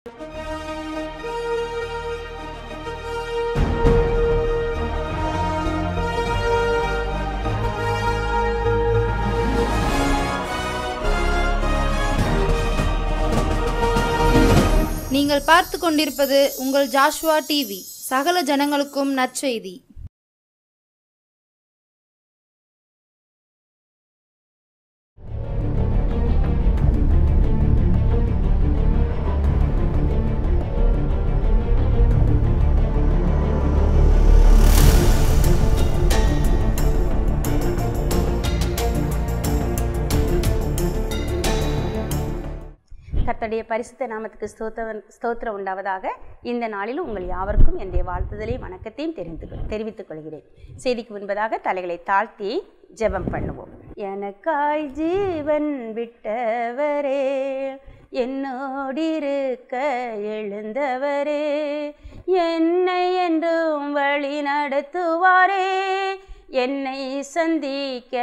நீங்கள் பார்த்து கொண்டிருப்பது உங்கள் ஜாஷ்வா டிவி. சகல ஜனங்களுக்கும் நற்செய்தி. கர்த்தருடைய பரிசுத்த நாமத்துக்கு ஸ்தோத்திரம் உண்டாவதாக. இந்த நாளிலும் உங்கள் யாவருக்கும் என்னுடைய வாழ்த்துதலையும் வணக்கத்தையும் தெரிவித்துக் கொள்கிறேன். செய்திக்கு முன்பதாக தலைகளை தாழ்த்தி ஜெபம் பண்ணுவோம். எனக்காய் ஜீவன் விட்டவரே, என்னோடிருக்க எழுந்தவரே, என்னை என்றும் வழி நடத்துவாரே, என்னை சந்திக்க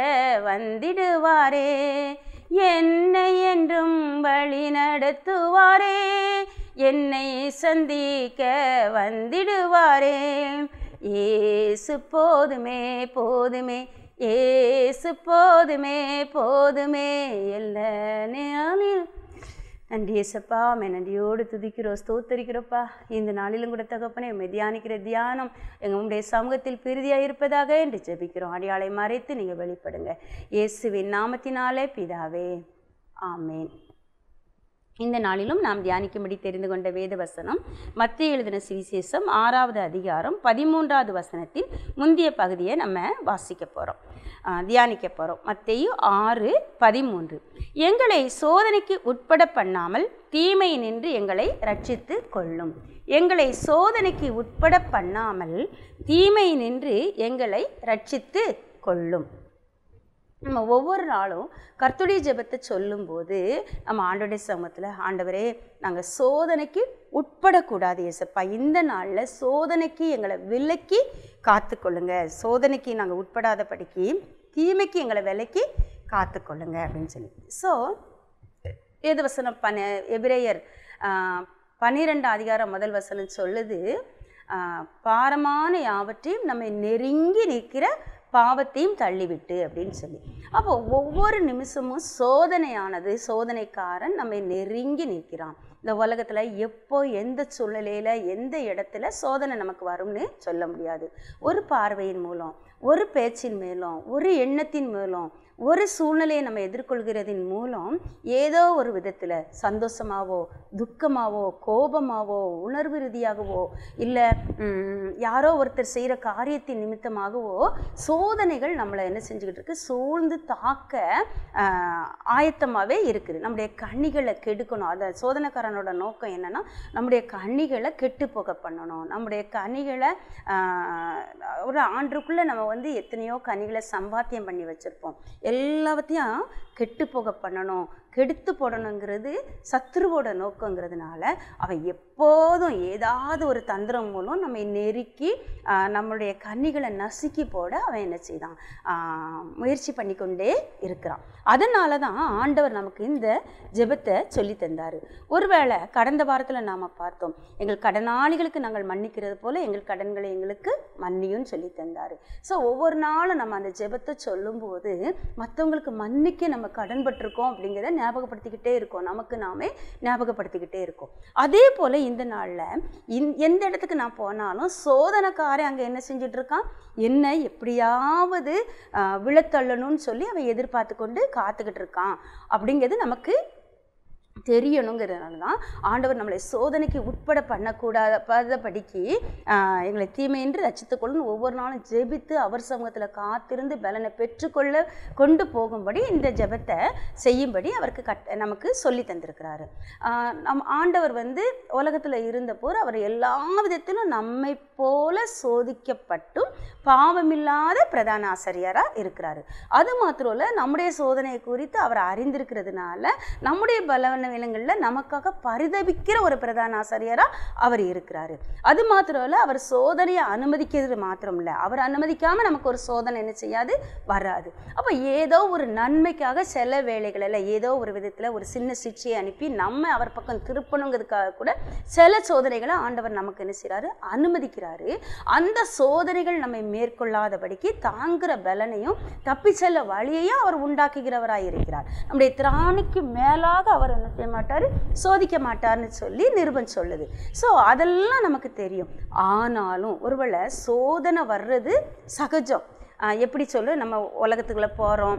வந்திடுவாரே, என்னை என்றும் வழி நடத்துவாரே, என்னை சந்திக்க வந்திடுவாரே. ஏசு போதுமே போதுமே, ஏசு போதுமே போதுமே, எல்லா நாளில் நன்றி ஏசப்பா. நன்றியோடு துதிக்கிறோம், ஸ்தோத்தரிக்கிறோப்பா. இந்த நாளிலும் கூட தகப்பனே தியானிக்கிற தியானம் எங்களுடைய சமூகத்தில் பிரீதியாக இருப்பதாக என்று ஜெபிக்கிறோம். அடியாளை மறைத்து நீங்கள் வெளிப்படுங்க. இயேசுவின் நாமத்தினாலே பிதாவே, ஆமேன். இந்த நாளிலும் நாம் தியானிக்கும்படி தெரிந்து கொண்ட வேத வசனம் மத்தேயு எழுதின சுவிசேஷம் 6வது அதிகாரம் 13வது வசனத்தின் முந்திய பகுதியை நம்ம வாசிக்க போகிறோம், தியானிக்க போகிறோம். மத்தேயு 6:13. எங்களை சோதனைக்கு உட்பட பண்ணாமல் தீமை நின்று எங்களை ரட்சித்து கொள்ளும். எங்களை சோதனைக்கு உட்பட பண்ணாமல் தீமை நின்று எங்களை ரட்சித்து கொள்ளும். நம்ம ஒவ்வொரு நாளும் கர்த்தருடைய ஜெபத்தை சொல்லும்போது நம்ம ஆண்டவருடைய சமூகத்தில், ஆண்டவரே நாங்கள் சோதனைக்கு உட்படக்கூடாது ஏசப்பா, இந்த நாளில் சோதனைக்கு எங்களை விலக்கி காத்துக்கொள்ளுங்க, சோதனைக்கு நாங்கள் உட்படாதபடிக்கு தீமைக்கு எங்களை விலக்கி காத்துக்கொள்ளுங்க அப்படின்னு சொல்லி. ஸோ வேதவசனம் எபிரேயர் 12 அதிகாரம் 1 வசனம் சொல்லுது, பாரமான யாவற்றையும் நம்மை நெருங்கி நிற்கிற பாவத்தையும் தள்ளிவிட்டு அப்படின்னு சொல்லி. அப்போ ஒவ்வொரு நிமிஷமும் சோதனையானது, சோதனைக்காரன் நம்மை நெருங்கி நிற்கிறான். இந்த உலகத்தில் எப்போ எந்த சூழ்நிலையில் எந்த இடத்துல சோதனை நமக்கு வரும்னு சொல்ல முடியாது. ஒரு பார்வையின் மூலம், ஒரு பேச்சின் மேலும், ஒரு எண்ணத்தின் மூலம், ஒரு சூழ்நிலையை நம்ம எதிர்கொள்கிறதின் மூலம் ஏதோ ஒரு விதத்தில் சந்தோஷமாவோ துக்கமாவோ கோபமாவோ உணர்வு ரீதியாகவோ இல்லை யாரோ ஒருத்தர் செய்கிற காரியத்தின் நிமித்தமாகவோ சோதனைகள் நம்மளை என்ன செஞ்சுக்கிட்டு இருக்கு, சூழ்ந்து தாக்க ஆயத்தமாகவே இருக்குது. நம்முடைய கண்ணிகளை கெடுக்கணும். அந்த சோதனைக்காரனோட நோக்கம் என்னென்னா நம்முடைய கண்ணிகளை கெட்டு போக பண்ணணும். நம்முடைய கனிகளை ஒரு ஆண்டுக்குள்ளே நம்ம எத்தனையோ கனிகளை சம்பாத்தியம் பண்ணி வச்சுருப்போம், எல்லாத்தையும் கெட்டு போக பண்ணணும், கெடுத்து போடணுங்கிறது சத்துருவோட நோக்கங்கிறதுனால அவன் எப்போதும் ஏதாவது ஒரு தந்திரம் மூலம் நம்மை நெருக்கி நம்மளுடைய கன்னிகளை நசுக்கி போட அவன் என்ன செய்தான், முயற்சி பண்ணி கொண்டே இருக்கிறான். அதனால தான் ஆண்டவர் நமக்கு இந்த ஜெபத்தை சொல்லி தந்தார். ஒருவேளை கடந்த வாரத்தில் நாம் பார்த்தோம், எங்கள் கடனாளிகளுக்கு நாங்கள் மன்னிக்கிறது போல எங்கள் கடன்களை எங்களுக்கு மன்னியும் சொல்லி தந்தார். ஸோ ஒவ்வொரு நாளும் நம்ம அந்த ஜெபத்தை சொல்லும்போது மற்றவங்களுக்கு மன்னிக்க நம்ம கடன்பட்டிருக்கோம் அப்படிங்கிறத ஞாபகப்படுத்திக்கிட்டே இருக்கோம், நமக்கு நாமே ஞாபகப்படுத்திக்கிட்டே இருக்கோம். அதே போல் இந்த நாளில் எந்த இடத்துக்கு நான் போனாலும் சோதனைக்காரன் அங்கே என்ன செஞ்சுட்டு இருக்கான், என்ன எப்படியாவது விழத்தள்ளணும்னு சொல்லி அவன் எதிர்பார்த்து கொண்டு காத்துக்கிட்டு இருக்கான் அப்படிங்கிறது நமக்கு தெரியணுங்கிறதுனால தான் ஆண்டவர் நம்மளை சோதனைக்கு உட்பட பண்ணக்கூடாதபடிக்கு எங்களை தீமையின்றி ரட்சித்துக்கொள்ளணும் ஒவ்வொரு நாளும் ஜெபித்து அவர் சமூகத்தில் காத்திருந்து பலனை பெற்றுக்கொள்ள கொண்டு போகும்படி இந்த ஜெபத்தை செய்யும்படி அவருக்கு நமக்கு சொல்லி தந்திருக்கிறாரு. ஆண்டவர் உலகத்தில் இருந்தபோது அவர் எல்லா விதத்திலும் நம்மை போல சோதிக்கப்பட்டும் பாவமில்லாத பிரதான ஆசிரியராக இருக்கிறாரு. அது மாத்திரம் இல்லை, நம்முடைய சோதனையை குறித்து அவர் அறிந்திருக்கிறதுனால நம்முடைய பலவீனம் சமயங்களில் நமக்காக பரிதபிக்கிற ஒரு பிரதான ஆசாரியராக அவர் இருக்கிறாரு. அது மாத்திரம் இல்லை, அவர் சோதனையை அனுமதிக்கிறது மாத்திரம் இல்லை, அவர் அனுமதிக்காமல் நமக்கு ஒரு சோதனை என்ன செய்யாது, வராது. அப்போ ஏதோ ஒரு நன்மைக்காக சில வேளைகளில் ஏதோ ஒரு விதத்தில் ஒரு சின்ன சிக்ஷையை அனுப்பி நம்ம அவர் பக்கம் திருப்பணுங்கிறதுக்காக கூட சில சோதனைகளை ஆண்டவர் நமக்கு என்ன செய்கிறாரு, அனுமதிக்கிறாரு. அந்த சோதனைகள் நம்மை மேற்கொள்ளாதபடிக்கு தாங்குகிற பலனையும் தப்பி செல்ல வழியையும் அவர் உண்டாக்குகிறவராக இருக்கிறார். நம்முடைய திராணிக்கு மேலாக அவர் என்ன செய்ய மாட்டார், சோதிக்க மாட்டார்னு சொல்லி நிருபம் சொல்லுது. ஸோ அதெல்லாம் நமக்கு தெரியும். ஆனாலும் ஒருவேளை சோதனை வர்றது சகஜம். எப்படி சொல்லு, நம்ம உலகத்துக்குள்ளே போகிறோம்,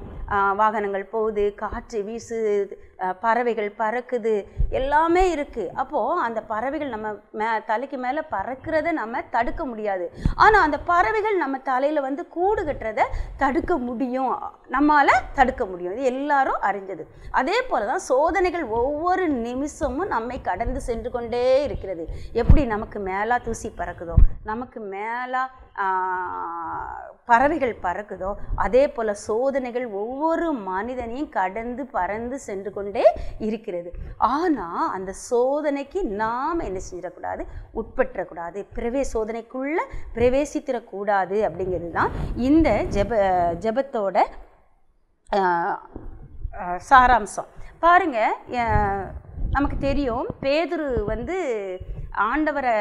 வாகனங்கள் போகுது, காற்று வீசுது, பறவைகள் பறக்குது, எல்லாமே இருக்குது. அப்போது அந்த பறவைகள் நம்ம தலைக்கு மேலே பறக்கிறத நம்ம தடுக்க முடியாது. ஆனால் அந்த பறவைகள் நம்ம தலையில் வந்து கூடு கட்டுறதை தடுக்க முடியும், நம்மளால் தடுக்க முடியும். இது எல்லாரும் அறிஞ்சது. அதே போல் தான் சோதனைகள் ஒவ்வொரு நிமிஷமும் நம்மை கடந்து சென்று கொண்டே இருக்கிறது. எப்படி நமக்கு மேலே தூசி பறக்குதோ, நமக்கு மேலே பறவைகள் பறக்குதோ, அதே போல் சோதனைகள் ஒவ்வொரு மனிதனையும் கடந்து பறந்து சென்று கொண்டே இருக்கிறது. ஆனால் அந்த சோதனைக்கு நாம் என்ன செஞ்சிடக்கூடாது, உட்பற்றக்கூடாது, சோதனைக்குள்ளே பிரவேசித்திடக்கூடாது. அப்படிங்கிறது தான் இந்த ஜெபத்தோட சாராம்சம். பாருங்க, நமக்கு தெரியும் பேதுரு வந்து ஆண்டவரை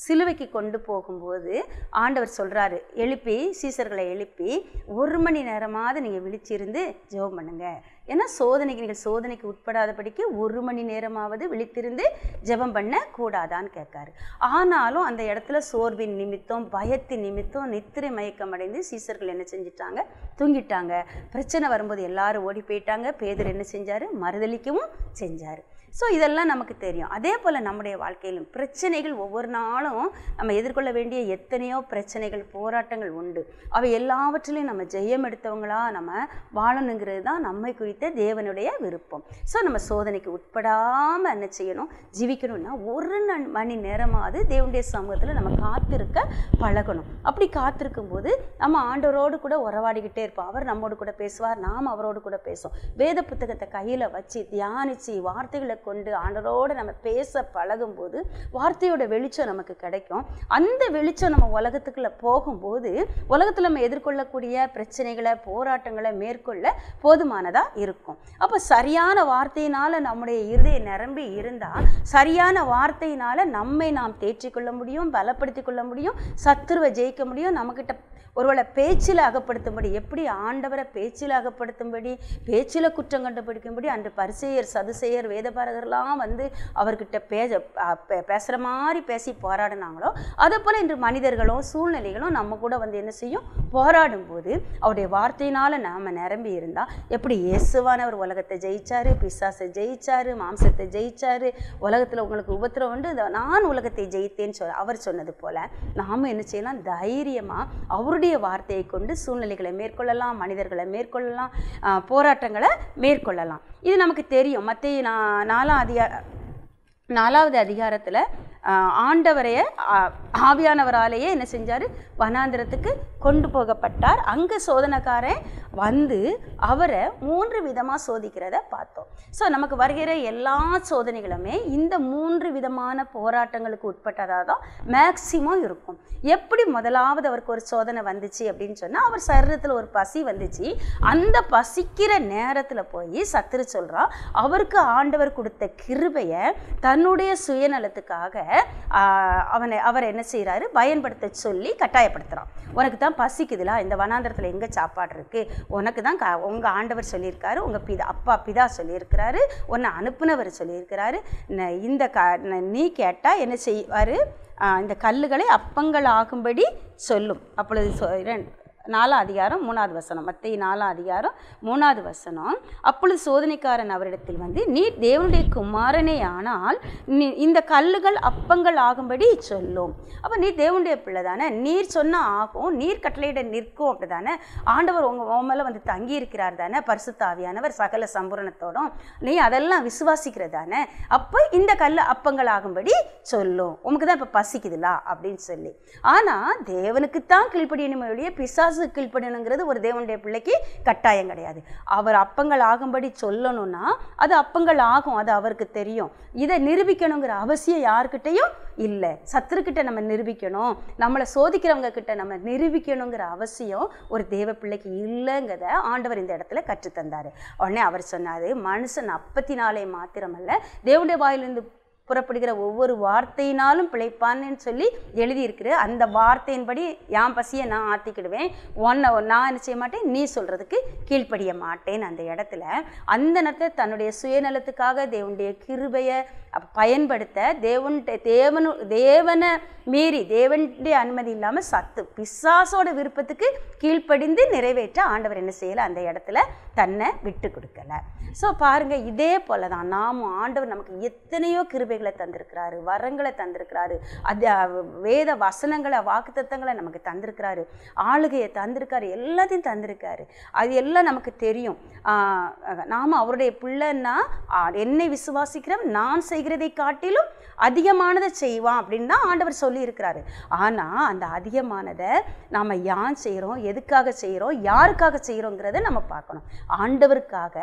சிலுவைக்கு கொண்டு போகும்போது ஆண்டவர் சொல்கிறாரு, எழுப்பி சீசர்களை எழுப்பி 1 மணி நேரமாவது நீங்கள் விழிச்சிருந்து ஜெபம் பண்ணுங்க. ஏன்னா நீங்கள் சோதனைக்கு உட்படாதபடிக்கு 1 மணி நேரமாவது விழித்திருந்து ஜெபம் பண்ண கூடாதான்னு கேட்காரு. ஆனாலும் அந்த இடத்துல சோர்வின் நிமித்தம், பயத்தின் நிமித்தம் நித்திரை மயக்கம் அடைந்து சீசர்கள் என்ன செஞ்சிட்டாங்க, தூங்கிட்டாங்க. பிரச்சனை வரும்போது எல்லாரும் ஓடி போயிட்டாங்க. பேதுரு என்ன செஞ்சார், மறுதளிக்கவும் செஞ்சார். ஸோ இதெல்லாம் நமக்கு தெரியும். அதே போல் நம்முடைய வாழ்க்கையிலும் பிரச்சனைகள் ஒவ்வொரு நாளும் நம்ம எதிர்கொள்ள வேண்டிய எத்தனையோ பிரச்சனைகள், போராட்டங்கள் உண்டு. அவை எல்லாவற்றிலையும் நம்ம ஜெயம் எடுத்தவங்களா நம்ம வாழணுங்கிறது தான் நம்மை குறித்த தேவனுடைய விருப்பம். ஸோ நம்ம சோதனைக்கு உட்படாமல் என்ன செய்யணும், ஜீவிக்கணும்னா 1 மணி நேரமாவது தேவனுடைய சமூகத்தில் நம்ம காத்திருக்க பழகணும். அப்படி காத்திருக்கும் போது நம்ம ஆண்டவரோடு கூட உறவாடிக்கிட்டே இருப்போம். அவர் நம்மோடு கூட பேசுவார், நாம் அவரோடு கூட பேசுவோம். வேத புத்தகத்தை கையில் வச்சு தியானித்து வார்த்தைகளை கொண்டு ஆண்டவரோடு நம்ம பேச பழகும்போது வார்த்தையோட வெளிச்சம் நமக்கு கிடைக்கும். அந்த வெளிச்சம் நம்ம உலகத்துக்குள்ள போகும்போது உலகத்தில் நம்ம எதிர்கொள்ளக்கூடிய பிரச்சனைகளை, போராட்டங்களை மேற்கொள்ள போதுமானதாக இருக்கும். அப்போ சரியான வார்த்தையினால் நம்முடைய இருதயம் நிரம்பி இருந்தால், சரியான வார்த்தையினால் நம்மை நாம் தேற்றிக்கொள்ள முடியும், பலப்படுத்தி கொள்ள முடியும், சத்துருவை ஜெயிக்க முடியும். நம்மக்கிட்ட ஒருவேளை பேச்சில் அகப்படுத்தும்படி, எப்படி ஆண்டவரை பேச்சில் அகப்படுத்தும்படி, பேச்சில் குற்றம் கண்டுபிடிக்கும்படி அன்று பரிசேயர், சதுசேயர், வேதபாரகர்லாம் வந்து அவர்கிட்ட பேசுகிற மாதிரி பேசி போராடினாங்களோ, அதே போல் இன்று மனிதர்களும் சூழ்நிலைகளும் நம்ம கூட வந்து என்ன செய்யும், போராடும்போது அவருடைய வார்த்தையினால் நாம் நிரம்பி இருந்தால், எப்படி இயேசுவானவர் உலகத்தை ஜெயிச்சார், பிசாசை ஜெயிச்சார், மாம்சத்தை ஜெயிச்சார், உலகத்தில் உங்களுக்கு உபத்திரம் உண்டு, நான் உலகத்தை ஜெயித்தேன்னு அவர் சொன்னது போல் நாம் என்ன செய்யலாம், தைரியமாக அவருடைய வார்த்தையை கொண்டு சூழ்நிலைகளை மேற்கொள்ளலாம், மனிதர்களை மேற்கொள்ளலாம், போராட்டங்களை மேற்கொள்ளலாம். இது நமக்கு தெரியும். மத்தேயு 4வது அதிகாரத்தில் ஆண்டவரைய ஆவியானவராலேயே என்ன செஞ்சார், வனாந்திரத்துக்கு கொண்டு போகப்பட்டார். அங்கே சோதனைக்காரன் வந்து அவரை 3 விதமாக சோதிக்கிறத பார்த்தோம். ஸோ நமக்கு வருகிற எல்லா சோதனைகளுமே இந்த 3 விதமான போராட்டங்களுக்கு உட்பட்டதாக தான் மேக்சிமம் இருக்கும். எப்படி முதலாவது அவருக்கு ஒரு சோதனை வந்துச்சு அப்படின்னு சொன்னால், அவர் சரீரத்தில் ஒரு பசி வந்துச்சு. அந்த பசிக்கிற நேரத்தில் போய் சத்துரு சொல்கிறான், அவருக்கு ஆண்டவர் கொடுத்த கிருபையை தன்னுடைய சுயநலத்துக்காக அவர் என்ன செய்கிறாரு, பயன்படுத்த சொல்லி கட்டாயப்படுத்துகிறான். உனக்கு தான் பசிக்குதுல, இந்த வனாந்திரத்தில் எங்கே சாப்பாடு இருக்குது, உனக்கு தான் உங்கள் ஆண்டவர் சொல்லியிருக்காரு, உங்கள் அப்பா பிதா சொல்லியிருக்கிறாரு, உன்னை அனுப்புனவர் சொல்லியிருக்கிறாரு, நீ கேட்டால் என்ன செய்வார், இந்த கல்லுகளை அப்பங்கள் ஆகும்படி சொல்லும். அப்பொழுது 4ஆம் அதிகாரம் 3வது வசனம், மத்தேயு 4ஆம் அதிகாரம் 3வது வசனம். அப்பொழுது சோதனைக்காரன் அவரிடத்தில் வந்து, நீர் தேவனுடைய குமாரனே ஆனால் இந்த கல்லுகள் அப்பங்கள் ஆகும்படி சொல்லும். அப்போ நீ தேவனுடைய பிள்ளை தானே, நீர் சொன்னால் ஆகும், நீர் கட்டளையிட நிற்கும், அப்படி தானே, ஆண்டவர் உங்கள் மேலே வந்து தங்கி இருக்கிறார் தானே, பரிசுத்த ஆவியானவர் சகல சம்பூரணத்தோடும், நீ அதெல்லாம் விசுவாசிக்கிறது தானே, அப்போ இந்த கல் அப்பங்கள் ஆகும்படி சொல்லும், உனக்கு தான் இப்போ பசிக்குதுலா அப்படின்னு சொல்லி. ஆனால் தேவனுக்குத்தான் கீழ்ப்படியணுமே ஒழிய பிசாசு பிசாசு கீழ்ப்படியணுங்கிறது ஒரு தேவனுடைய பிள்ளைக்கு கட்டாயம் கிடையாது. அவர் அப்பங்கள் ஆகும்படி சொல்லணும்னா அது அப்பங்கள் ஆகும், அது அவருக்கு தெரியும். இதை நிரூபிக்கணுங்கிற அவசியம் யாருக்கிட்டையும் இல்லை. சத்துருக்கிட்ட நம்ம நிரூபிக்கணும், நம்மளை சோதிக்கிறவங்க கிட்ட நம்ம நிரூபிக்கணுங்கிற அவசியம் ஒரு தேவ பிள்ளைக்கு இல்லைங்கிறத ஆண்டவர் இந்த இடத்துல கற்றுத்தந்தார். உடனே அவர் சொன்னார், மனுஷன் அப்பத்தினாலே மாத்திரமல்ல தேவனுடைய வாயிலிருந்து புறப்படுகிற ஒவ்வொரு வார்த்தையினாலும் பிழைப்பான்னு சொல்லி எழுதியிருக்கிற அந்த வார்த்தையின்படி என் பசியை நான் ஆற்றிக்கிடுவேன், நான் என்ன செய்ய மாட்டேன், நீ சொல்கிறதுக்கு கீழ்ப்படிய மாட்டேன்னு அந்த இடத்துல அந்த நேரத்தில் தன்னுடைய சுயநலத்துக்காக தேவனுடைய கிருபையை பயன்படுத்த தேவனை மீறி தேவனுடைய அனுமதி இல்லாமல் பிசாசோட விருப்பத்துக்கு கீழ்ப்படிந்து நிறைவேற்ற ஆண்டவர் என்ன செய்யலை, அந்த இடத்துல தன்னை விட்டு கொடுக்கல. ஸோ பாருங்கள், இதே போல தான் நாமும் ஆண்டவர் நமக்கு எத்தனையோ கிருபைகளை தந்திருக்கிறாரு, வரங்களை தந்திருக்கிறாரு, அது வேத வசனங்களை வாக்குத்தத்தங்களை நமக்கு தந்திருக்கிறாரு, ஆளுகையை தந்திருக்காரு, எல்லாத்தையும் தந்திருக்காரு. அது எல்லாம் நமக்கு தெரியும். நாம் அவருடைய பிள்ளைன்னா என்னை விசுவாசிக்கிறவன் நான் செய்கிறதை காட்டிலும் அதிகமானதை செய்வான் அப்படின்னு தான் ஆண்டவர் சொல்லியிருக்கிறாரு. ஆனால் அந்த அதிகமானதை நாம் யான் செய்கிறோம், எதுக்காக செய்கிறோம், யாருக்காக செய்கிறோங்கிறத நம்ம பார்க்கணும். ஆண்டவருக்காக,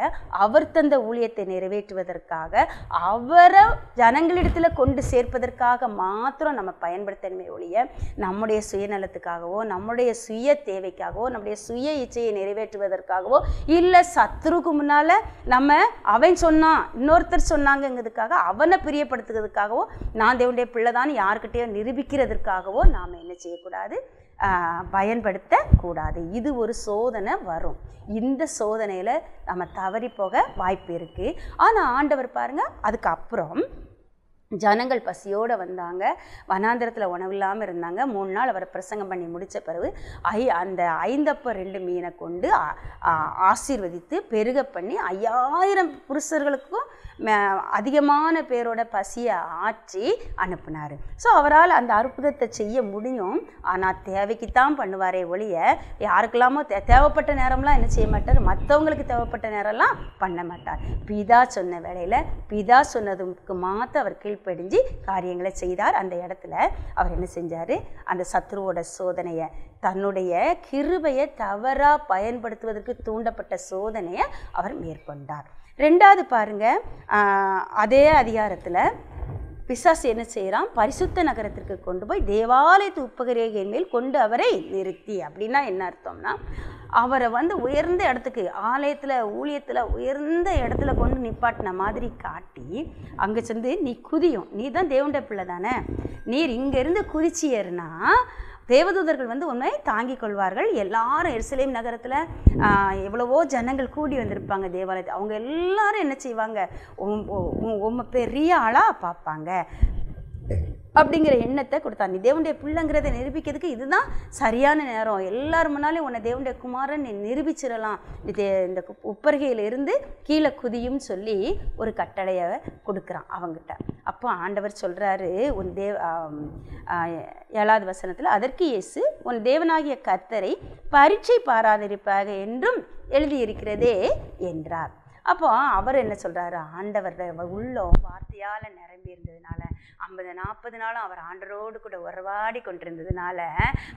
அவர் தந்த ஊழியத்தை நிறைவேற்றுவதற்காக, அவரை ஜனங்களிடத்தில் கொண்டு சேர்ப்பதற்காக மாத்திரம் நம்ம பயன்படுத்தணுமே ஒழிய நம்முடைய சுயநலத்துக்காகவோ நம்முடைய சுய தேவைக்காகவோ நம்முடைய சுய இச்சையை நிறைவேற்றுவதற்காகவோ இல்லை சத்துருக்கு முன்னால் நம்ம அவன் சொன்னான் இன்னொருத்தர் சொன்னாங்கிறதுக்காக அவனை பிரியப்படுத்துறதுக்காகவோ நான் தேவனுடைய பிள்ளைதான் யாருக்கிட்டையோ நிரூபிக்கிறதுக்காகவோ நாம் என்ன செய்யக்கூடாது, பயன்படுத்தக்கூடாது. இது ஒரு சோதனை வரும். இந்த சோதனையில் நம்ம தவறி போக வாய்ப்பு இருக்குது. ஆனால் ஆண்டவர் பாருங்கள், அதுக்கப்புறம் ஜனங்கள் பசியோடு வந்தாங்க, வனாந்திரத்தில் உணவில்லாமல் இருந்தாங்க. 3 நாள் அவரை பிரசங்கம் பண்ணி முடித்த பிறகு அந்த 5 அப்பம் 2 மீனை கொண்டு ஆசீர்வதித்து பெருக பண்ணி 5000 புருஷர்களுக்கும் அதிகமான பேரோட பசியை ஆற்றி அனுப்புனார். ஸோ அவரால் அந்த அற்புதத்தை செய்ய முடியும். ஆனால் தேவைக்குத்தான் பண்ணுவாரே ஒழிய யாருக்கெல்லாமோ தேவைப்பட்ட நேரம்லாம் என்ன செய்ய மாட்டார், மற்றவங்களுக்கு தேவைப்பட்ட நேரம்லாம் பண்ண மாட்டார். பிதா சொன்ன வேளையில் பிதா சொன்னதுக்கு மாற்ற அவர் கீழ்ப்படிஞ்சு காரியங்களை செய்தார். அந்த இடத்துல அவர் என்ன செஞ்சார், அந்த சத்ருவோட சோதனையை, தன்னுடைய கிருபையை தவறாக பயன்படுத்துவதற்கு தூண்டப்பட்ட சோதனையை அவர் மேற்கொண்டார். 2வது பாருங்க, அதே அதிகாரத்தில் பிசாசு என்ன செய்கிறான், பரிசுத்த நகரத்திற்கு கொண்டு போய் தேவாலயத்து உப்பகரேகையின் மேல் கொண்டு அவரை நிறுத்தி. அப்படின்னா என்ன அர்த்தம்னா, அவரை உயர்ந்த இடத்துக்கு, ஆலயத்தில் ஊழியத்தில் உயர்ந்த இடத்துல கொண்டு நிப்பாட்டின மாதிரி காட்டி அங்கே சென்று நீ குதியும், நீ தான் தேவனுடைய பிள்ளை தானே, நீர் இங்கேருந்து குதிச்சியர்னா தேவதூதர்கள் உன்னை தாங்கிக் கொள்வார்கள். எல்லாரும் எருசலேம் நகரத்தில் எவ்வளவோ ஜனங்கள் கூடி வந்திருப்பாங்க தேவாலயத்தை, அவங்க எல்லாரும் என்ன செய்வாங்க, உண்மை பெரிய ஆளாக பார்ப்பாங்க அப்படிங்கிற எண்ணத்தை கொடுத்தா. நீ தேவனுடைய பிள்ளைங்கிறத நிரூபிக்கிறதுக்கு இதுதான் சரியான நேரம், எல்லாரும் முன்னாலே உன்னை தேவனுடைய குமாரன் நீ நிரூபிச்சிடலாம், இந்த உப்பருகையிலிருந்து கீழே குதியும் சொல்லி ஒரு கட்டளையை கொடுக்குறான் அவங்ககிட்ட. அப்போ ஆண்டவர் சொல்கிறாரு, உன் 7வது வசனத்தில், அதற்கு இயேசு உன் தேவனாகிய கர்த்தரை பரீட்சை பாராதிருப்பாக என்றும் எழுதியிருக்கிறதே என்றார். அப்போ அவர் என்ன சொல்கிறாரு, ஆண்டவர் உள்ளம் வார்த்தையால் நிரம்பி இருந்ததுனால 50-40 நாளும் அவர் ஆண்டரோடு கூட உறவாடி கொண்டிருந்ததுனால,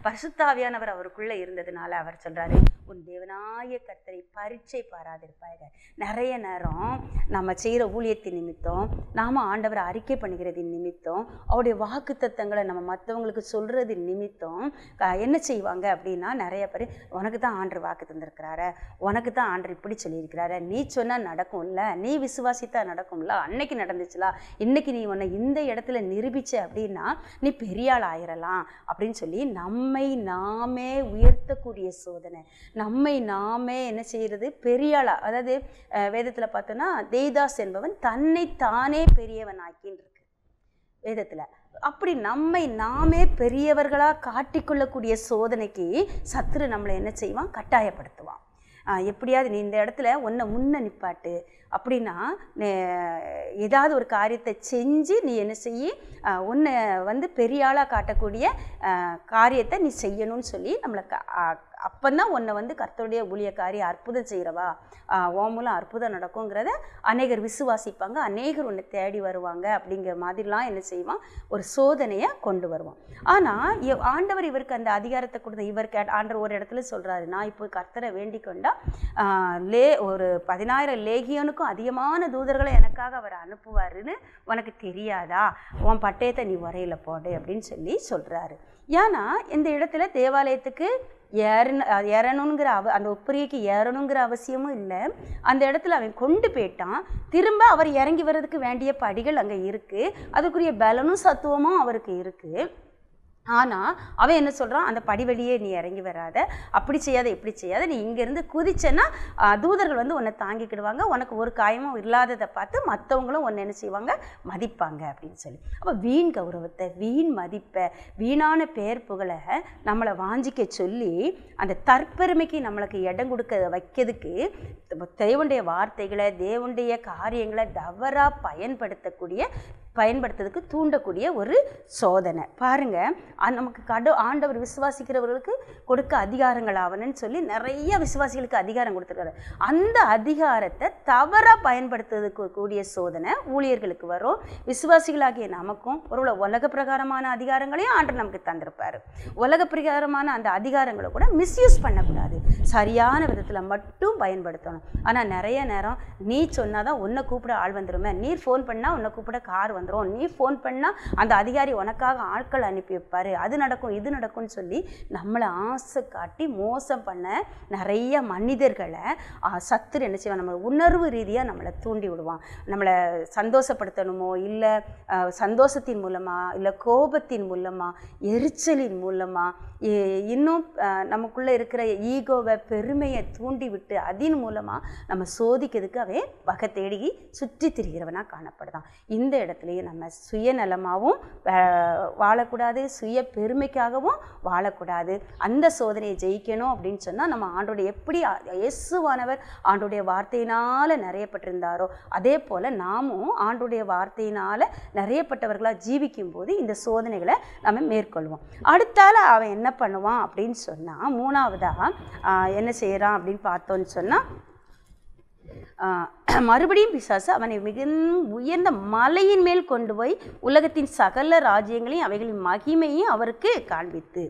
பரிசுத்தாவியானவர் அவருக்குள்ளே இருந்ததுனால அவர் சொல்கிறாரு, உன் தேவனாகிய கர்த்தரை பரீட்சை பாராதிருப்பாங்க. நிறைய நேரம் நம்ம செய்கிற ஊழியத்தின் நிமித்தம், நாம் ஆண்டவரை அறிக்கை பண்ணுகிறதின் நிமித்தம், அவருடைய வாக்கு தத்தங்களை நம்ம மற்றவங்களுக்கு சொல்கிறதின் நிமித்தம் என்ன செய்வாங்க அப்படின்னா, நிறைய பேர் உனக்கு தான் ஆண்டவர் வாக்கு தந்திருக்கிறாரு, உனக்கு தான் ஆண்டவர் இப்படி சொல்லியிருக்கிறாரு, நீ சொன்னால் நடக்கும்ல, நீ விசுவாசித்தா நடக்கும்ல, அன்னைக்கு நடந்துச்சுல, இன்னைக்கு நீ உன்னை இந்த இடத்துல நிரூபிச்ச அப்படின்னா நீ பெரிய ஆள் ஆயிரலாம் அப்படின்னு சொல்லி நம்மை நாமே உயர்த்தக்கூடிய சோதனை, நம்மை நாமே என்ன செய்யறது, பெரிய ஆளா. அதாவது வேதத்தில் பார்த்தோன்னா தேய்தாஸ் என்பவன் தன்னை தானே பெரியவன் ஆக்கின்னு இருக்கு வேதத்தில். அப்படி நம்மை நாமே பெரியவர்களாக காட்டிக்கொள்ளக்கூடிய சோதனைக்கு சத்துரு நம்மளை என்ன செய்வான், கட்டாயப்படுத்துவான். எப்படியாவது நீ இந்த இடத்துல உன்னை முன்ன நிப்பாட்டு அப்படின்னா, ஏதாவது ஒரு காரியத்தை செஞ்சு நீ என்ன செய்ய, உன்னை பெரிய ஆளாக காட்டக்கூடிய காரியத்தை நீ செய்யணும்னு சொல்லி நம்மளை அப்போதான் உன்னை வந்து கர்த்தருடைய ஊழியக்காரி அற்புதம் செய்கிறவா, உன் மூலம் அற்புதம் நடக்குங்கிறத அநேகர் விசுவாசிப்பாங்க, அநேகர் உன்னை தேடி வருவாங்க அப்படிங்கிற மாதிரிலாம் என்ன செய்வான், ஒரு சோதனையை கொண்டு வருவான். ஆனால் ஆண்டவர் இவருக்கு அந்த அதிகாரத்தை கொடுத்த இவருக்கு ஆண்டவர் ஒரு இடத்துல சொல்கிறாரு, நான் இப்போ கர்த்தரை வேண்டிக் கொண்டா ஒரு 10,000 லேகியோனுக்கும் அதிகமான தூதர்களை எனக்காக அவர் அனுப்புவாருன்னு உனக்கு தெரியாதா, உன் பட்டயத்தை நீ உரையில் போடு அப்படின்னு சொல்லி சொல்கிறாரு. ஏன்னா இந்த இடத்துல தேவாலயத்துக்கு ஏறணுங்கிற அந்த உப்பரிக்கு ஏறணுங்கிற அவசியமும் இல்லை. அந்த இடத்துல அவன் கொண்டு போயிட்டான். திரும்ப அவர் இறங்கி வர்றதுக்கு வேண்டிய படிகள் அங்கே இருக்குது, அதுக்குரிய பலனும் சத்துவமும் அவருக்கு இருக்குது. ஆனால் அவன் என்ன சொல்கிறான், அந்த படி வழியே நீ இறங்கி வராத, அப்படி செய்யாத இப்படி செய்யாத, நீ இங்கேருந்து குதிச்சேன்னா தூதர்கள் வந்து உன்னை தாங்கிக்கிடுவாங்க, உனக்கு ஒரு காயமும் இல்லாததை பார்த்து மற்றவங்களும் உன்னை என்ன செய்வாங்க, மதிப்பாங்க அப்படின்னு சொல்லி. அப்போ வீண் கௌரவத்தை, வீண் மதிப்பை, வீணான பெயர் புகழை நம்மளை வாஞ்சிக்க சொல்லி அந்த தற்பெருமைக்கு நம்மளுக்கு இடம் கொடுக்க வைக்கிறதுக்கு தேவனுடைய வார்த்தைகளை, தேவனுடைய காரியங்களை தவறாக பயன்படுத்துறதுக்கு தூண்டக்கூடிய ஒரு சோதனை பாருங்க. நமக்கு ஆண்டவர் விசுவாசிக்கிறவர்களுக்கு கொடுக்க அதிகாரங்கள் ஆவணுன்னு சொல்லி நிறைய விசுவாசிகளுக்கு அதிகாரம் கொடுத்துருக்காரு. அந்த அதிகாரத்தை தவறாக பயன்படுத்துறதுக்கு கூடிய சோதனை ஊழியர்களுக்கு வரும். விசுவாசிகளாகிய நமக்கும் ஒரு உலக பிரகாரமான அதிகாரங்களையும் ஆண்டவர் நமக்கு தந்திருப்பார். உலக பிரகாரமான அந்த அதிகாரங்களை கூட மிஸ்யூஸ் பண்ணக்கூடாது, சரியான விதத்தில் மட்டும் பயன்படுத்தணும். ஆனால் நிறைய நேரம் நீ சொன்னாதான் உன்னை கூப்பிட ஆள் வந்துடுமே, நீ ஃபோன் பண்ணால் உன்னை கூப்பிட கார் வந்துடும், நீ ஃபோன் பண்ணால் அந்த அதிகாரி உனக்காக ஆட்கள் அனுப்பி வைப்பார், அது நடக்கும் இது நடக்கும்னு சொல்லி நம்மளை ஆசை காட்டி மோசம் பண்ண நிறைய மனிதர்களை சத்துரு என்ன செய்வான், நம்ம உணர்வு ரீதியாக நம்மளை தூண்டி விடுவான். நம்மளை சந்தோஷப்படுத்தணுமோ, இல்லை சந்தோஷத்தின் மூலமாக, இல்லை கோபத்தின் மூலமாக, எரிச்சலின் மூலமாக, இன்னும் நமக்குள்ளே இருக்கிற ஈகோவை, பெருமையை தூண்டி விட்டு அதன் மூலமாக நம்ம சோதிக்கிறதுக்கு அவன் வகை தேடி சுற்றி திரிகிறவனாக காணப்படுதான். இந்த இடத்துலையும் நம்ம சுயநலமாகவும் வாழக்கூடாது, சுய பெருமைக்காகவும் வாழக்கூடாது. அந்த சோதனையை ஜெயிக்கணும் அப்படின்னு சொன்னால் நம்ம ஆண்டோடைய எப்படி இயேசுவானவர் ஆண்டோடைய வார்த்தையினால் நிறையப்பட்டிருந்தாரோ அதே போல் நாமும் ஆண்டோடைய வார்த்தையினால் நிறையப்பட்டவர்களாக ஜீவிக்கும் போது இந்த சோதனைகளை நம்ம மேற்கொள்வோம். அடுத்தால அவன் என்ன பண்ணுவான் அப்படின்னு சொன்னால், மூணாவதாக என்ன செய்கிறான் அப்படின்னு பார்த்தோன்னு சொன்னால், மறுபடியும் பிசாசு அவனை மிகுந்த உயர்ந்த மலையின் மேல் கொண்டு போய் உலகத்தின் சகல ராஜ்யங்களையும் அவைகளின் மகிமையும் அவருக்கு காண்பித்து,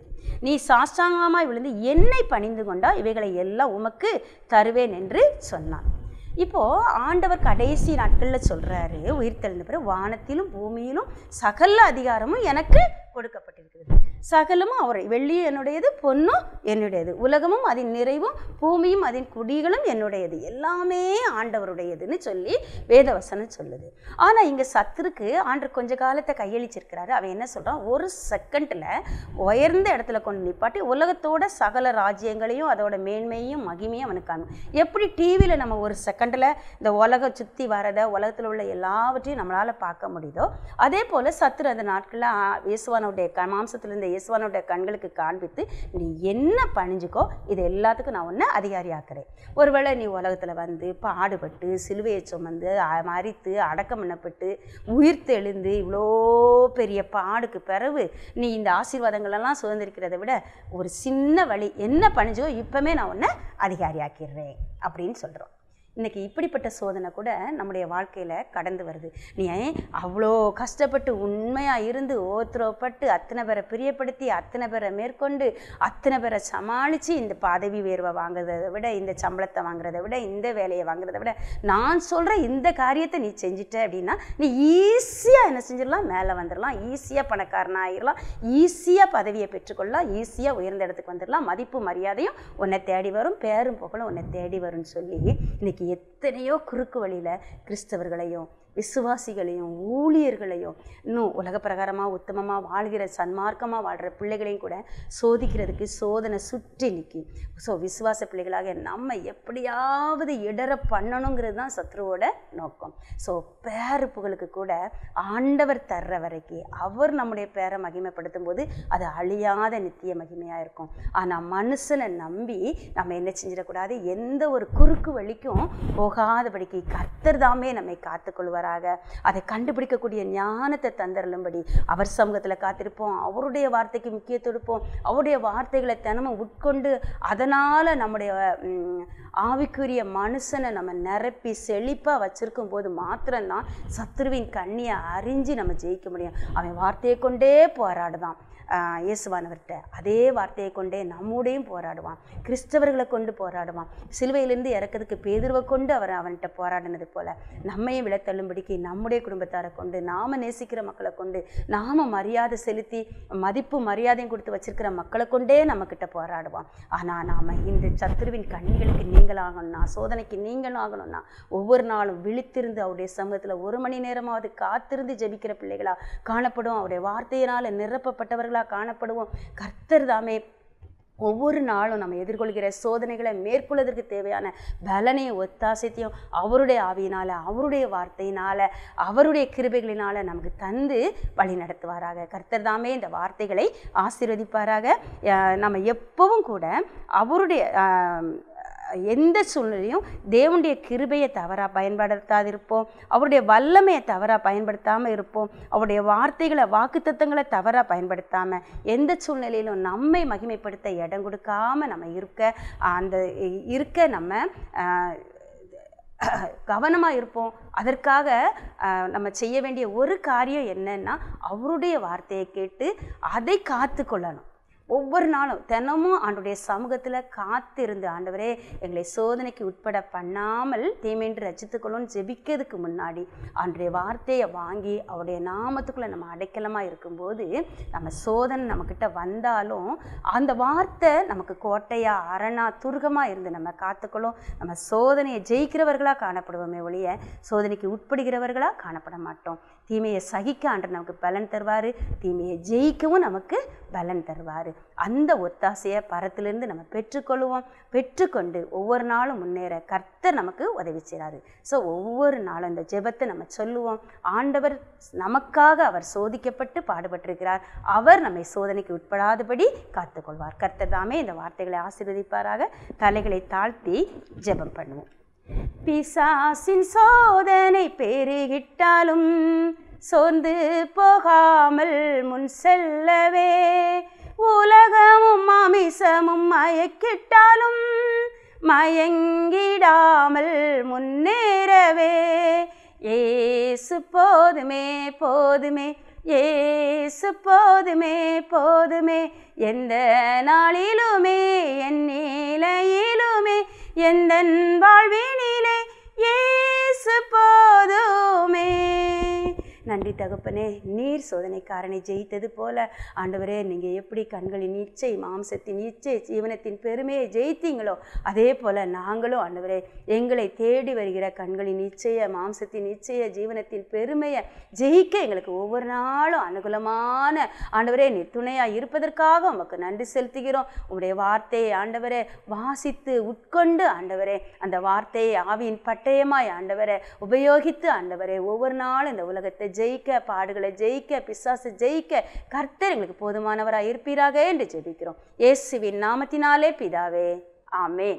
நீ சாஷ்டாங்கமாய் விழுந்து என்னை பணிந்து கொண்டா இவைகளை எல்லாம் உமக்கு தருவேன் என்று சொன்னான். இப்போது ஆண்டவர் கடைசி நாட்களில் சொல்கிறாரு, உயிர்த்தெழுந்த பிறகு வானத்திலும் பூமியிலும் சகல அதிகாரமும் எனக்கு கொடுக்கப்பட்டிருக்கிறது. சகலமும் அவர், வெள்ளியும் என்னுடையது, பொன்னும் என்னுடையது, உலகமும் அதன் நிறைவும் பூமியும் அதன் குடிகளும் என்னுடையது, எல்லாமே ஆண்டவருடையதுன்னு சொல்லி வேதவசனம் சொல்லுது. ஆனால் இங்கே சத்துருக்கு ஆண்டவர் கொஞ்ச காலத்தை கையளிச்சிருக்கிறாரு. அவன் என்ன சொல்கிறான், ஒரு செகண்டில் உயர்ந்த இடத்துல கொண்டு நிப்பாட்டி உலகத்தோட சகல ராஜ்யங்களையும் அதோட மேன்மையும் மகிமையும் அவனுக்கு காணும். எப்படி டிவியில் நம்ம ஒரு செகண்டில் இந்த உலகம் சுற்றி வரதை, உலகத்தில் உள்ள எல்லாவற்றையும் நம்மளால் பார்க்க முடியுதோ, அதே போல் சத்துரு அந்த நாட்களில் இயேசுவானுடைய மாம்சத்தில் இருந்த இயேசுவானுடைய கண்களுக்கு காண்பித்து, நீ என்ன பணிஞ்சுக்கோ, இது எல்லாத்துக்கும் நான் உன்னை அதிகாரி ஆக்குறேன். ஒருவேளை நீ உலகத்தில் வந்து பாடுபட்டு சிலுவையை சுமந்து மரித்து அடக்கம் பண்ணப்பட்டு உயிர்த்து எழுந்து இவ்வளோ பெரிய பாடுக்கு பிறகு நீ இந்த ஆசீர்வாதங்களெல்லாம் சுதந்திரிக்கிறத விட ஒரு சின்ன வழி, என்ன பணிஞ்சோ இப்போமே நான் உன்னை அதிகாரி ஆக்கிடுறேன் அப்படின்னு சொல்கிறோம். இன்றைக்கி இப்படிப்பட்ட சோதனை கூட நம்முடைய வாழ்க்கையில் கடந்து வருது. நீ அவ்வளோ கஷ்டப்பட்டு உண்மையாக இருந்து ஓத்திரப்பட்டு அத்தனை பேரை பிரியப்படுத்தி அத்தனை பேரை மேற்கொண்டு அத்தனை பேரை சமாளித்து இந்த பதவி உயர்வை வாங்குறதை விட, இந்த சம்பளத்தை வாங்குறதை விட, இந்த வேலையை வாங்குறதை விட நான் சொல்கிற இந்த காரியத்தை நீ செஞ்சிட்ட அப்படின்னா நீ ஈஸியாக என்ன செஞ்சிடலாம், மேலே வந்துடலாம், ஈஸியாக பணக்காரனாக ஆகிடலாம், ஈஸியாக பதவியை பெற்றுக்கொள்ளலாம், ஈஸியாக உயர்ந்த இடத்துக்கு வந்துடலாம், மதிப்பு மரியாதையும் உன்னை தேடி வரும், பேரும் புகழும் உன்னை தேடி வரும்னு சொல்லி இன்றைக்கி எத்தனையோ குறுக்கு வழியில் கிறிஸ்தவர்களையும் விசுவாசிகளையும் ஊழியர்களையும் இன்னும் உலக பிரகாரமாக உத்தமமாக வாழ்கிற சன்மார்க்கமாக வாழ்கிற பிள்ளைகளையும் கூட சோதிக்கிறதுக்கு சோதனை சுற்றி நிற்கி. ஸோ விசுவாச பிள்ளைகளாக நம்ம எப்படியாவது இடர பண்ணணுங்கிறது தான் சத்ருவோட நோக்கம். ஸோ பேருப்புகளுக்கு கூட ஆண்டவர் தர்ற வரைக்கும் அவர் நம்முடைய பேரை மகிமைப்படுத்தும் போது அது அழியாத நித்திய மகிமையாக இருக்கும். ஆனால் மனுஷனை நம்பி நம்ம என்ன செஞ்சிடக்கூடாது, எந்த ஒரு குறுக்கு வழிக்கும் போகாதபடிக்கு கர்த்தர் தாமே நம்மை காத்துக்கொள்வார். தருவாராக. அதை கண்டுபிடிக்கக்கூடிய ஞானத்தை தந்தருளும்படி அவர் சமூகத்தில் காத்திருப்போம். அவருடைய வார்த்தைக்கு முக்கியத்துவம் கொடுப்போம். அவருடைய வார்த்தைகளை தினமும் உட்கொண்டு அதனால் நம்முடைய ஆவிக்குரிய மனுஷனை நம்ம நிரப்பி செழிப்பாக வச்சிருக்கும் போது மாத்திரம்தான் சத்துருவின் கண்ணியை அறிஞ்சு நம்ம ஜெயிக்க முடியும். அவன் வார்த்தையை கொண்டே போராடுதான் இயேசுவானவர்கிட்ட. அதே வார்த்தையை கொண்டே நம்முடையும் போராடுவான். கிறிஸ்தவர்களை கொண்டு போராடுவான். சிலுவையிலிருந்து இறக்கிறதுக்கு பேதுருவை கொண்டு அவன்கிட்ட போராடினது போல நம்மையும் விழத்தள்ளும்படிக்கு நம்முடைய குடும்பத்தாரை கொண்டு, நாம் நேசிக்கிற மக்களை கொண்டு, நாம் மரியாதை செலுத்தி மதிப்பு மரியாதையும் கொடுத்து வச்சிருக்கிற மக்களை கொண்டே நம்மக்கிட்ட போராடுவான். ஆனால் நாம் இந்த சத்துருவின் கண்ணிகளுக்கு நீங்களாகணும்னா, சோதனைக்கு நீங்களாகணும்னா ஒவ்வொரு நாளும் விழித்திருந்து அவருடைய சமூகத்தில் 1 மணி நேரமாவது காத்திருந்து ஜெபிக்கிற பிள்ளைகளாக காணப்படும். அவருடைய வார்த்தையினால் நிரப்பப்பட்டவர்களாக காணப்படுவோம். கர்த்தர் தாமே ஒவ்வொரு நாளும் நம்ம எதிர்கொள்கிற சோதனைகளை மேற்கொள்வதற்கு தேவையான பலனையும் ஒத்தாசைத்தையும் அவருடைய ஆவியினால், அவருடைய வார்த்தையினால், அவருடைய கிருபைகளினால் நமக்கு தந்து வழி நடத்துவாராக. கர்த்தர் தாமே இந்த வார்த்தைகளை ஆசீர்வதிப்பாராக. நம்ம எப்பவும் கூட அவருடைய எந்த சூழ்நிலையும் தேவனுடைய கிருபையை தவறாக பயன்படுத்தாதிருப்போம். அவருடைய வல்லமையை தவறாக பயன்படுத்தாமல் இருப்போம். அவருடைய வார்த்தைகளை, வாக்குத்தத்தங்களை தவறாக பயன்படுத்தாமல் எந்த சூழ்நிலையிலும் நம்மை மகிமைப்படுத்த இடம் கொடுக்காமல் நம்ம இருக்க நம்ம கவனமாக இருப்போம். அதற்காக நம்ம செய்ய வேண்டிய ஒரு காரியம் என்னன்னா, அவருடைய வார்த்தையை கேட்டு அதை காத்து கொள்ளணும். ஒவ்வொரு நாளும் தினமும் ஆண்டுடைய சமூகத்தில் காத்திருந்து, ஆண்டவரே எங்களை சோதனைக்கு உட்பட பண்ணாமல் தீமைன்று ரட்சித்துக்கொள்ளும் ஜெபிக்கிறதுக்கு முன்னாடி ஆண்டுடைய வார்த்தையை வாங்கி அவருடைய நாமத்துக்குள்ளே நம்ம அடைக்கலமாக இருக்கும்போது நம்ம சோதனை நம்மக்கிட்ட வந்தாலும் அந்த வார்த்தை நமக்கு கோட்டையாக, அரணா, துர்கமாக இருந்து நம்ம காத்துக்கொள்ளும். நம்ம சோதனையை ஜெயிக்கிறவர்களாக காணப்படுவோமே ஒழிய சோதனைக்கு உட்படுகிறவர்களாக காணப்பட மாட்டோம். தீமையை சகிக்க ஆண்டவர் நமக்கு பலன் தருவார். தீமையை ஜெயிக்கவும் நமக்கு பலன் தருவார். அந்த ஒத்தாசையை பரத்திலிருந்து நம்ம பெற்றுக்கொள்வோம். பெற்றுக்கொண்டு ஒவ்வொரு நாளும் முன்னேற கர்த்தர் நமக்கு உதவி செய்கிறாரு. ஸோ ஒவ்வொரு நாளும் இந்த ஜெபத்தை நம்ம சொல்லுவோம். ஆண்டவர் நமக்காக அவர் சோதிக்கப்பட்டு பாடுபட்டிருக்கிறார். அவர் நம்மை சோதனைக்கு உட்படாதபடி காத்துக்கொள்வார். கர்த்தர் தாமே இந்த வார்த்தைகளை ஆசீர்வதிப்பாராக. தலைகளை தாழ்த்தி ஜெபம் பண்ணுவோம். பிசாசின் சோதனை பெருகிட்டாலும் சோர்ந்து போகாமல் முன் செல்லவே, உலகமும் மாமிசமும் மயக்கிட்டாலும் மயங்கிடாமல் முன்னேறவே, ஏசு போதுமே போதுமே, ஏசு போதுமே போதுமே, எந்த நாளிலுமே என் நிலையிலுமே எந்தன் வாழ்வினிலே இயேசு போதுமே. நன்றி தகப்பனே, நீர் சோதனைக்காரனை ஜெயித்தது போல ஆண்டவரே, நீங்கள் எப்படி கண்களின் இச்சை, மாம்சத்தின் இச்சை, ஜீவனத்தின் பெருமையை ஜெயித்தீங்களோ அதே போல் நாங்களும் ஆண்டவரே எங்களை தேடி வருகிற கண்களின் இச்சையை, மாம்சத்தின் இச்சையை, ஜீவனத்தின் பெருமையை ஜெயிக்க எங்களுக்கு ஒவ்வொரு நாளும் அனுகூலமான ஆண்டவரே நீர் துணையாக இருப்பதற்காக உமக்கு நன்றி செலுத்துகிறோம். உங்களுடைய வார்த்தையை ஆண்டவரே வாசித்து உட்கொண்டு ஆண்டவரே அந்த வார்த்தையை ஆவியின் பட்டயமாய் ஆண்டவரை உபயோகித்து ஆண்டவரே ஒவ்வொரு நாளும் இந்த உலகத்தை ஜெயிக்க, பாடுகளை ஜெயிக்க, பிசாசு ஜெயிக்க கர்த்தர் எங்களுக்கு போதுமானவராக இருப்பீராக என்று ஜெபிக்கிறோம். இயேசுவின் நாமத்தினாலே பிதாவே, ஆமென்.